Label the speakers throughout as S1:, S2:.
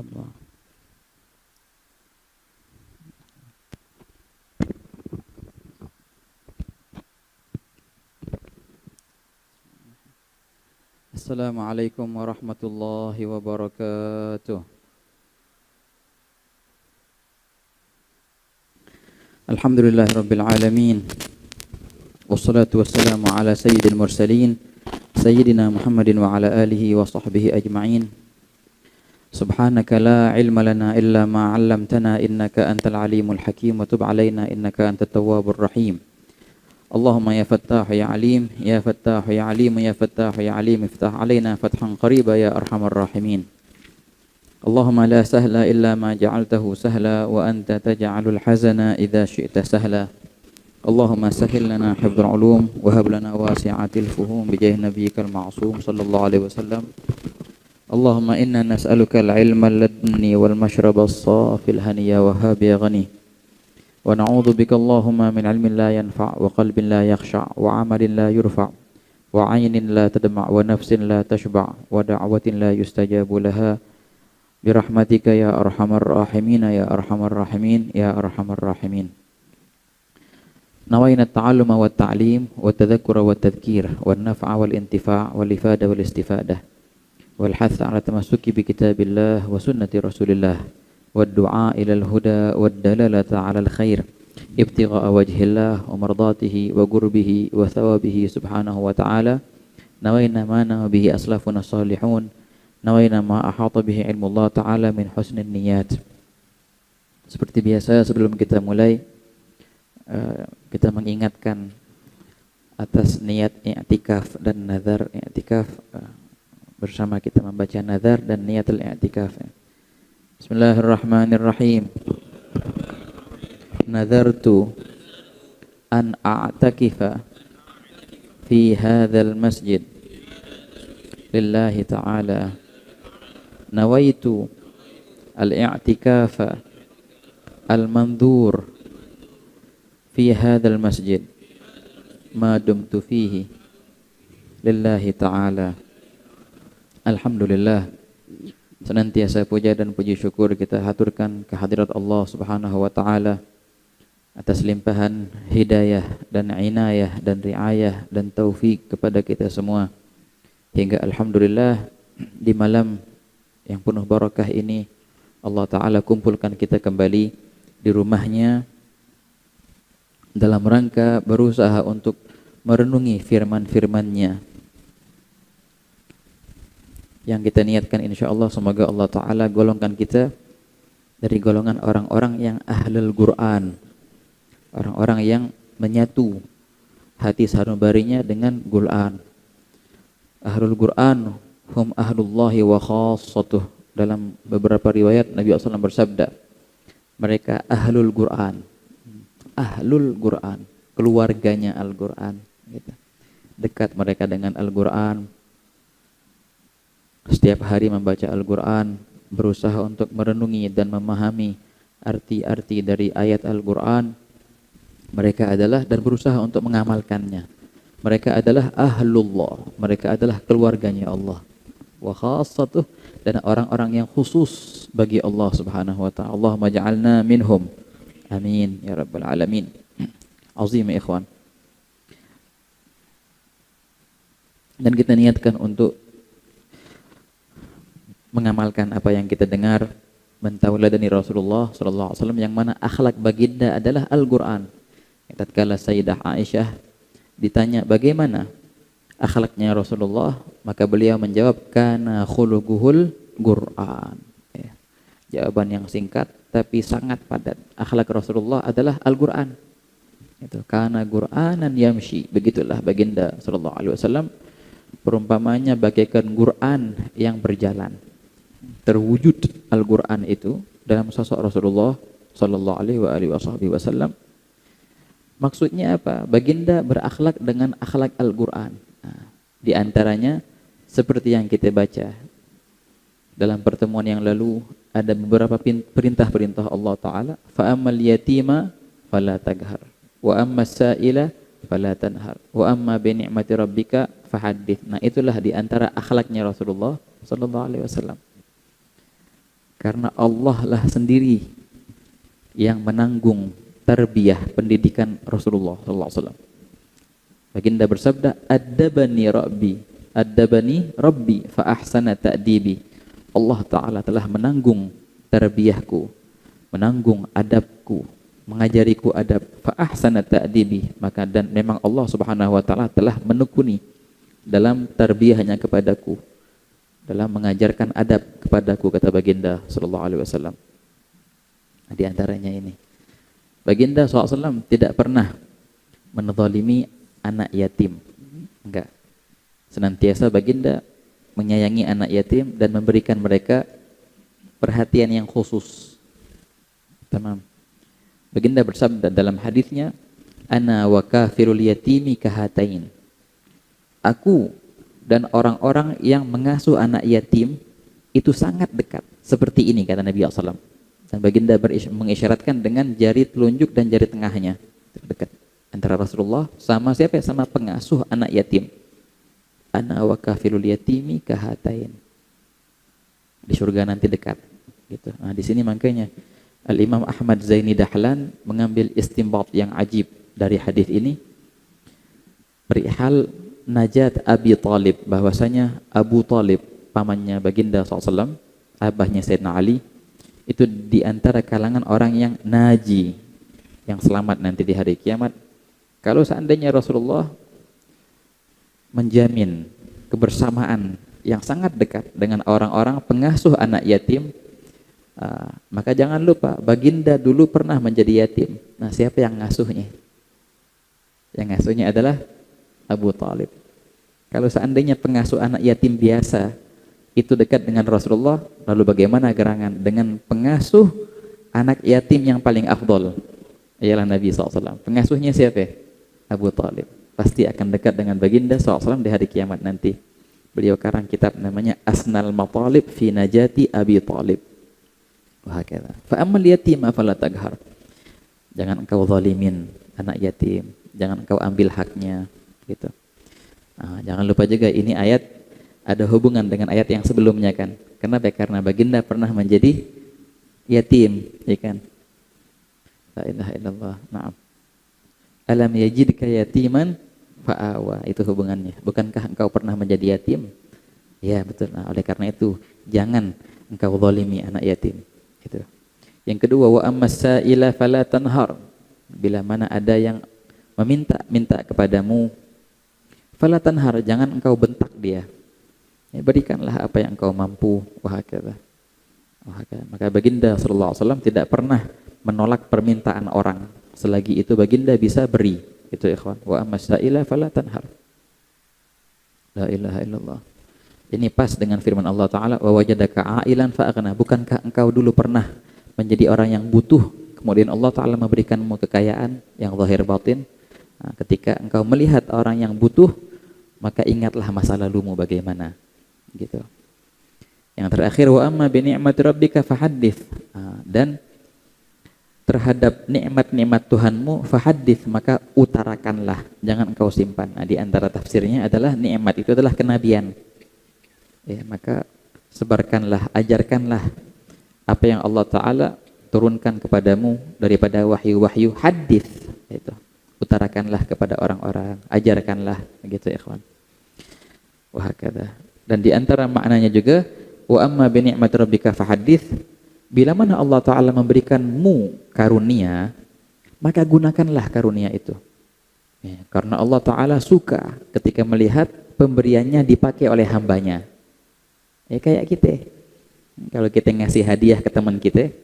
S1: Allah. Assalamualaikum warahmatullahi wabarakatuh. Alhamdulillahirabbil alamin. Wassalatu wassalamu ala sayyidil mursalin sayyidina Muhammadin wa ala alihi wa sahbihi ajma'in. Subhanaka la ilma lana illa ma 'allamtana innaka antal alimul hakim wa tub 'alaina innaka antat tawwabur rahim. Allahumma ya Fattah ya Alim, ya Fattah ya Alim, ya Fattah ya Alim, iftah 'alaina fathan qariba ya arhamar rahimin. Allahumma la sahla illa ma ja'altahu sahla wa anta taj'alul hazana idza syi'ta sahla. Allahumma sahhil lana hifdzal 'ulum wa hab lana wasi'atil fuhum bi jahi nabiyyikal ma'sum sallallahu alaihi wasallam. Allahumma inna nas'aluka al-'ilma ladni wal mashraba as-safil haniya wa habi ghani. Wa na'udzu bika Allahumma min 'ilmin la yanfa' wa qalbin la yakhsha' wa 'amalin la yurfa' wa 'aynin la tadma' wa nafsin la tashba' wa da'watin la yustajabu laha bi rahmatika ya arhamar rahimin ya arhamar rahimin ya arhamar rahimin. Nawayna at-ta'alluma wat ta'lim wat tadhakkura wat tadhkir wan naf'a wal intifa' wal ifada wal istifadah wal hath 'ala tamassuki bi kitabillah wa sunnati rasulillah wad du'a ila al huda wad dalalata 'ala al khair ibtigha'a wajhillah wa mardatihi wa qurbihi wa thawabihi subhanahu wa ta'ala. Nawayna ma nama bihi aslafuna salihun, nawayna ma ahata bihi ilmullah ta'ala min husnin niyat. Seperti biasa sebelum kita mulai kita mengingatkan atas niat i'tikaf dan nazar i'tikaf. Bersama kita membaca nazar dan niatul i'tikaf. Bismillahirrahmanirrahim. Nazartu an a'takifa fi hadzal masjid lillahi ta'ala. Nawaitu al-i'tikafa al-mandhur fi hadzal masjid ma dumtu fihi lillahi ta'ala. Alhamdulillah, senantiasa puja dan puji syukur kita haturkan kehadirat Allah Subhanahu wa taala atas limpahan hidayah dan inayah dan riayah dan taufik kepada kita semua, hingga alhamdulillah di malam yang penuh barakah ini Allah taala kumpulkan kita kembali di rumahnya dalam rangka berusaha untuk merenungi firman-firman-Nya yang kita niatkan insyaallah semoga Allah taala golongkan kita dari golongan orang-orang yang ahlul Quran, orang-orang yang menyatu hati sanubarinya dengan Quran. Ahlul Quran hum ahlullahi wa khassatuh. Dalam beberapa riwayat Nabi SAW bersabda, mereka ahlul Quran. Ahlul Quran, keluarganya Al-Quran gitu. Dekat mereka dengan Al-Quran, setiap hari membaca Al-Quran, berusaha untuk merenungi dan memahami arti-arti dari ayat Al-Quran. Mereka adalah dan berusaha untuk mengamalkannya. Mereka adalah ahlullah, mereka adalah keluarganya Allah. Wa khassatuh, dan orang-orang yang khusus bagi Allah Subhanahu wa ta'ala. Allahumma ja'alna minhum. Amin ya rabbal alamin. Azim ya ikhwan. Dan kita niatkan untuk mengamalkan apa yang kita dengar, mentauladani Rasulullah sallallahu alaihi wasallam yang mana akhlak baginda adalah Al-Qur'an. Tatkala Sayyidah Aisyah ditanya bagaimana akhlaknya Rasulullah, maka beliau menjawab kana khuluquhul Qur'an. Ya. Jawaban yang singkat tapi sangat padat. Akhlak Rasulullah adalah Al-Qur'an. Itu kana Qur'anan yamshi. Begitulah baginda sallallahu alaihi wasallam, perumpamanya bagaikan Qur'an yang berjalan. Terwujud Al-Qur'an itu dalam sosok Rasulullah sallallahu alaihi wasallam. Maksudnya apa? Baginda berakhlak dengan akhlak Al-Qur'an. Nah, di antaranya seperti yang kita baca dalam pertemuan yang lalu, ada beberapa perintah-perintah Allah Ta'ala. Fa'ammal yatima fala taghar, wa ammas sa'ila fala tanhar, wa amma bi ni'mati rabbika fahaddits. Nah, itulah di antara akhlaknya Rasulullah sallallahu alaihi wasallam. Karena Allah lah sendiri yang menanggung tarbiyah pendidikan Rasulullah SAW. Baginda bersabda, Addabani Rabbi fa ahsana ta'dibi. Allah Ta'ala telah menanggung tarbiyahku, menanggung adabku, mengajariku adab. Fa ahsana ta'dibi. Maka dan memang Allah Subhanahu wa taala telah menekuni dalam tarbiyahnya kepadaku, dalam mengajarkan adab kepadaku, kata Baginda sallallahu alaihi wasallam. Di antaranya ini, Baginda SAW tidak pernah menzalimi anak yatim. Enggak. Senantiasa Baginda menyayangi anak yatim dan memberikan mereka perhatian yang khusus. Tamam. Baginda bersabda dalam hadisnya, ana wa kafirul yatimi kahatain. Aku dan orang-orang yang mengasuh anak yatim itu sangat dekat. Seperti ini kata Nabi SAW. Dan Baginda mengisyaratkan dengan jari telunjuk dan jari tengahnya. Dekat. Antara Rasulullah sama siapa? Sama pengasuh anak yatim. Ana wa kafirul yatimi kahatain. Di surga nanti dekat. Gitu. Nah, di sini makanya Al-Imam Ahmad Zaini Dahlan mengambil istinbat yang ajib dari hadis ini perihal najat Abi Talib, bahwasanya Abu Talib pamannya Baginda SAW, abahnya Sayyidina Ali, itu di antara kalangan orang yang naji, yang selamat nanti di hari kiamat. Kalau seandainya Rasulullah menjamin kebersamaan yang sangat dekat dengan orang-orang pengasuh anak yatim, maka jangan lupa Baginda dulu pernah menjadi yatim. Nah, siapa yang ngasuhnya? Yang ngasuhnya adalah Abu Talib. Kalau seandainya pengasuh anak yatim biasa itu dekat dengan Rasulullah, lalu bagaimana gerangan dengan pengasuh anak yatim yang paling afdol, ialah Nabi SAW. Pengasuhnya siapa? Abu Talib. Pasti akan dekat dengan Baginda SAW di hari kiamat nanti. Beliau karang kitab namanya Asnal Matalib fi Najati Abi Talib. Wahakala. Fa ammal yatim afala taghar. Jangan engkau zalimin anak yatim, jangan engkau ambil haknya, gitu. Jangan lupa juga ini ayat ada hubungan dengan ayat yang sebelumnya kan. Kenapa? Karena Baginda pernah menjadi yatim, ya kan? La ilaha illallah. Naam. Alam yajidka yatiman fa'awa. Itu hubungannya. Bukankah engkau pernah menjadi yatim? Ya, betul. Nah, oleh karena itu jangan engkau zalimi anak yatim. Gitu. Yang kedua, wa ammas sa'ila fala tanhar. Bila mana ada yang minta kepadamu, fala tanhar, jangan engkau bentak dia. Ya, berikanlah apa yang engkau mampu. Wahakala. Maka Baginda sallallahu alaihi wasallam tidak pernah menolak permintaan orang selagi itu Baginda bisa beri. Itu ikhwan. Wa ammas sa'ila fala tanhar. La ilaha illallah. Ini pas dengan firman Allah Ta'ala, wa wajadaka a'ilan fa'aghna. Bukankah engkau dulu pernah menjadi orang yang butuh, kemudian Allah Ta'ala memberikanmu kekayaan yang zahir batin. Nah, ketika engkau melihat orang yang butuh, maka ingatlah masa lalumu bagaimana. Gitu. Yang terakhir, wa amma bi ni'mati rabbika fahaddits. Dan terhadap nikmat-nikmat Tuhanmu fahaddits, maka utarakanlah, jangan engkau simpan. Nah, di antara tafsirnya adalah nikmat itu adalah kenabian. Ya, maka sebarkanlah, ajarkanlah apa yang Allah Ta'ala turunkan kepadamu daripada wahyu-wahyu. Hadits, itu utarakanlah kepada orang-orang, ajarkanlah, begitu ya ikhwan. Wahakala. Dan di antara maknanya juga, wa amma bi ni'mati rabbika fahaddits, bila mana Allah Ta'ala memberikanmu karunia, maka gunakanlah karunia itu. Ya, karena Allah Ta'ala suka ketika melihat pemberiannya dipakai oleh hambanya. Ya kayak kita, kalau kita ngasih hadiah ke teman kita,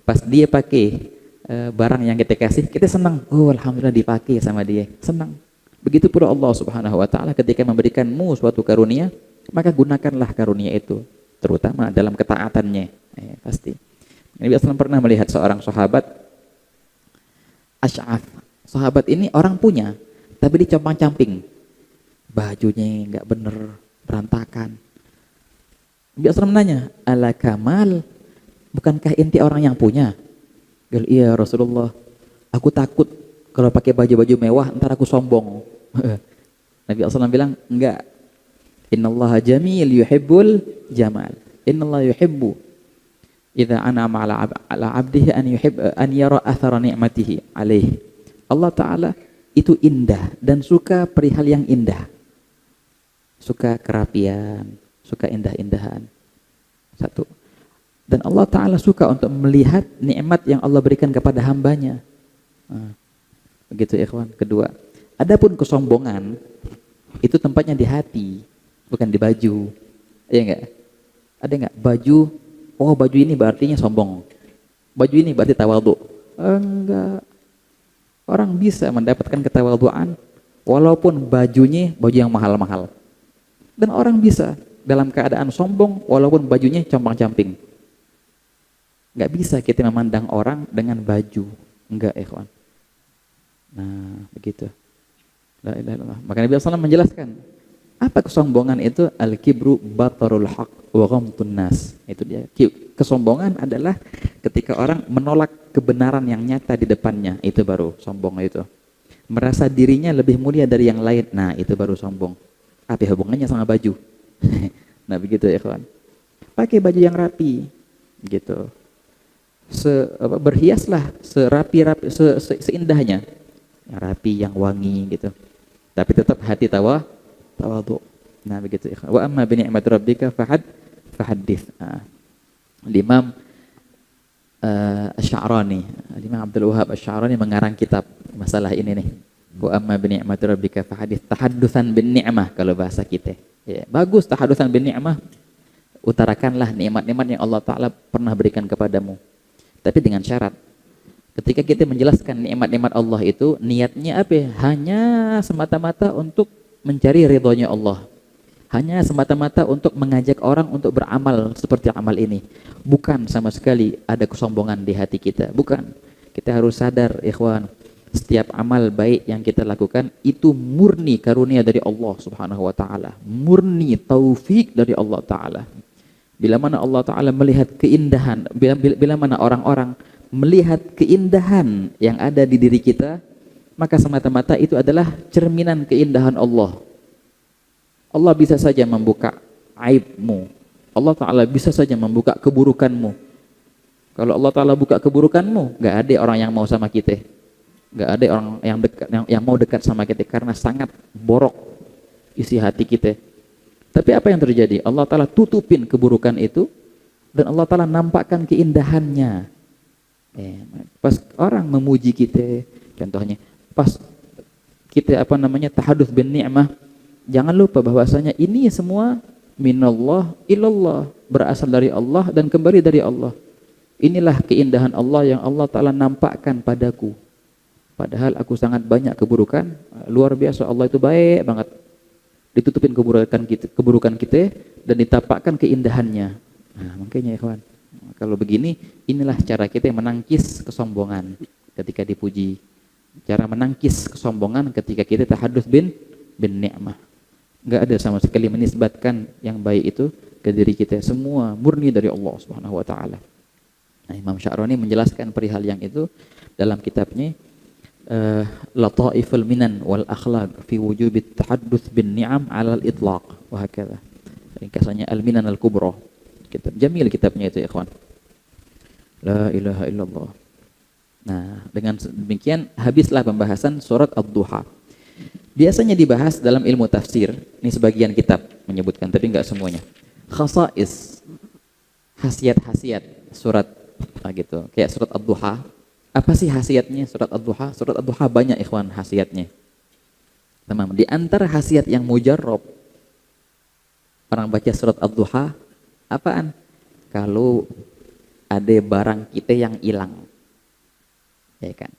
S1: pas dia pakai barang yang kita kasih, kita senang. Oh, alhamdulillah dipakai sama dia, senang. Begitu pula Allah Subhanahu wa Ta'ala ketika memberikanmu suatu karunia, maka gunakanlah karunia itu, terutama dalam ketaatannya. Pasti. Nabi SAW pernah melihat seorang sahabat Asy'af. Sahabat ini orang punya, tapi dicompang-camping, bajunya nggak bener, berantakan. Nabi SAW menanya, ala kamal, bukankah inti orang yang punya? Dia, iya Rasulullah, aku takut kalau pakai baju-baju mewah ntar aku sombong. Nabi SAW bilang, enggak. Innallaha jamil yuhibbul jamal. Innallaha yuhibbu idza an'ama ala 'abdihi an an yara athara ni'matihi alaihi. Allah Ta'ala itu indah dan suka perihal yang indah. Suka kerapian, suka indah-indahan. Satu. Dan Allah Ta'ala suka untuk melihat nikmat yang Allah berikan kepada hambanya. Begitu ikhwan. Kedua, adapun kesombongan itu tempatnya di hati, bukan di baju. Iya enggak? Ada enggak? Baju, oh baju ini berartinya sombong. Baju ini berarti tawadhu. Enggak. Orang bisa mendapatkan ketawadhuan walaupun bajunya baju yang mahal-mahal. Dan orang bisa dalam keadaan sombong walaupun bajunya compang-camping. Enggak bisa kita memandang orang dengan baju. Enggak, ikhwan. Nah, begitu. La ilaha illallah. Maka Nabi SAW menjelaskan, apa kesombongan itu? Al-kibru batarul haq wa ghamtun nas. Itu dia. Kesombongan adalah ketika orang menolak kebenaran yang nyata di depannya. Itu baru sombong itu. Merasa dirinya lebih mulia dari yang lain. Nah, itu baru sombong. Apa hubungannya sama baju? Nah, begitu ya kawan. Pakai baju yang rapi. Gitu. Berhiaslah serapi-rapi, seindahnya. Yang rapi, yang wangi gitu. Tapi tetap hati tawadhu. Nah, begitu ikhwan. Wa amma bi ni'mati rabbika fahaddits. Imam Asy-Sya'rani, Imam Abdul Wahhab Asy-Sya'rani mengarang kitab masalah ini nih. Wa amma bi ni'mati rabbika fahaddits, tahaddusan bin ni'mah kalau bahasa kita. Ya, bagus tahaddusan bin ni'mah. Utarakanlah nikmat-nikmat yang Allah Ta'ala pernah berikan kepadamu. Tapi dengan syarat. Ketika kita menjelaskan nikmat-nikmat Allah itu, niatnya apa? Hanya semata-mata untuk mencari ridhonya Allah. Hanya semata-mata untuk mengajak orang untuk beramal seperti amal ini. Bukan sama sekali ada kesombongan di hati kita. Bukan. Kita harus sadar, ikhwan, setiap amal baik yang kita lakukan itu murni karunia dari Allah Subhanahu wa Ta'ala. Murni taufik dari Allah Ta'ala. Bila mana Allah Ta'ala melihat keindahan, bila mana orang-orang melihat keindahan yang ada di diri kita, maka semata-mata itu adalah cerminan keindahan Allah. Allah bisa saja membuka aibmu. Allah Ta'ala bisa saja membuka keburukanmu. Kalau Allah Ta'ala buka keburukanmu, gak ada orang yang mau sama kita. Gak ada orang yang mau dekat sama kita karena sangat borok isi hati kita. Tapi apa yang terjadi? Allah Ta'ala tutupin keburukan itu dan Allah Ta'ala nampakkan keindahannya. Pas orang memuji kita, contohnya pas kita tahadduts bin ni'mah, jangan lupa bahwasanya ini semua minallah ilallah, berasal dari Allah dan kembali dari Allah. Inilah keindahan Allah yang Allah Ta'ala nampakkan padaku. Padahal aku sangat banyak keburukan, luar biasa Allah itu baik banget. Ditutupin keburukan kita dan ditampakkan keindahannya. Nah, makanya ikhwan, kalau begini, inilah cara kita menangkis kesombongan ketika dipuji. Cara menangkis kesombongan ketika kita tahadduts bin ni'mah. Enggak ada sama sekali menisbatkan yang baik itu ke diri kita. Semua murni dari Allah Subhanahu wa Ta'ala. Nah, Imam Sya'rani menjelaskan perihal yang itu dalam kitabnya Lataiful Minan wal Akhlaq fi wujubit tahadduts bin ni'am 'alal itlaq wa hakadha. Ringkasannya Al-Minan Al-Kubra. Kitab jamil kitabnya itu, ikhwan. La ilaha illallah. Nah, dengan demikian habislah pembahasan surat Ad-Duha. Biasanya dibahas dalam ilmu tafsir. Ini sebagian kitab menyebutkan, tapi enggak semuanya. Khasais, khasiat-khasiat surat gitu. Kayak surat Ad-Duha. Apa sih khasiatnya surat Ad-Duha? Surat Ad-Duha banyak, ikhwan, khasiatnya. Tamam. Di antara khasiat yang mujarrab orang baca surat Ad-Duha, apaan? Kalau ada barang kita yang hilang, ya kan?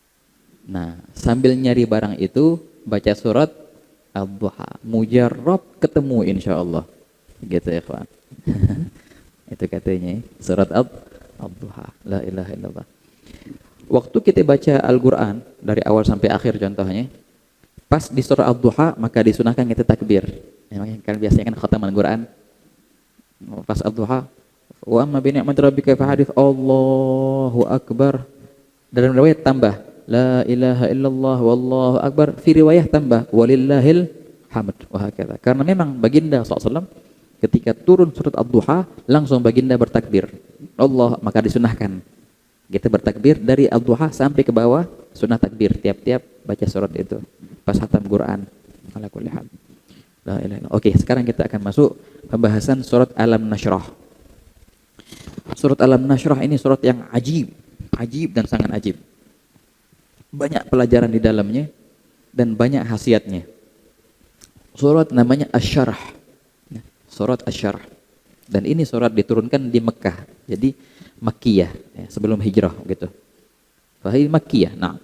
S1: Nah, sambil nyari barang itu baca surat Ad-Duha, mujarrab ketemu insyaallah. Gitu ya, kawan. Itu katanya surat Ad-Duha. La ilaha illallah. Waktu kita baca Al-Qur'an dari awal sampai akhir contohnya, pas di surah Ad-Duha maka disunahkan kita takbir. Memang kan biasanya kan khataman Quran. Pas Ad-Duha, wa amma bi ni'mati rabbika fahadits, Allahu akbar. Dalam riwayat tambah la ilaha illallah wallahu akbar, fi riwayah tambah walillahil hamd wa hakadha. Karena memang baginda SAW ketika turun surat Ad-Duha langsung baginda bertakbir. Allah, maka disunahkan kita bertakbir dari ad-duha sampai ke bawah, sunnah takbir tiap-tiap baca surat itu pas khatam Quran. Ala kulli hal. La ilaha illallah. Oke, sekarang kita akan masuk pembahasan surat Alam Nashrah. Surat Alam Nashrah ini surat yang ajib dan sangat ajib. Banyak pelajaran di dalamnya dan banyak khasiatnya. Surat namanya Asy-Syarh. Surat Asy-Syarh. Dan ini surat diturunkan di Mekah. Jadi Makkiyah, ya, sebelum hijrah gitu. Fahil Makkiyah. Nah.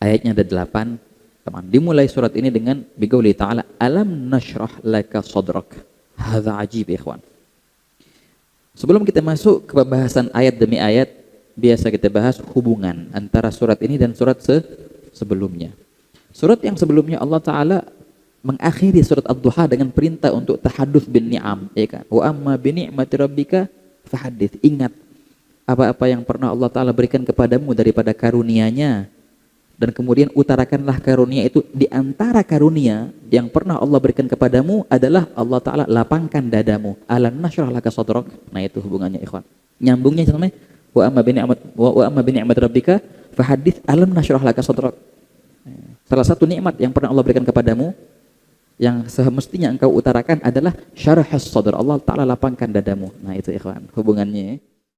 S1: Ayatnya ada 8. Teman, dimulai surat ini dengan biqouli ta'ala alam nashrah laka sadrak. Hadza ajib ikhwan. Sebelum kita masuk ke pembahasan ayat demi ayat, biasa kita bahas hubungan antara surat ini dan surat sebelumnya. Surat yang sebelumnya Allah Ta'ala mengakhiri surat Ad-Duha dengan perintah untuk tahadduts bin ni'am, ya kan? Wa amma bi ni'mati rabbika fahaddits. Ingat apa-apa yang pernah Allah Ta'ala berikan kepadamu daripada karunia-Nya. Dan kemudian utarakanlah karunia itu. Di antara karunia yang pernah Allah berikan kepadamu adalah Allah Ta'ala lapangkan dadamu. Alam nashrah laka sadrak. Nah itu hubungannya ikhwan. Nyambungnya sama wa amma bi ni'mat rabbika fahaddits alam nashrah laka sadrak. Salah satu nikmat yang pernah Allah berikan kepadamu yang semestinya engkau utarakan adalah syarahus sadr. Allah Ta'ala lapangkan dadamu. Nah itu ikhwan hubungannya.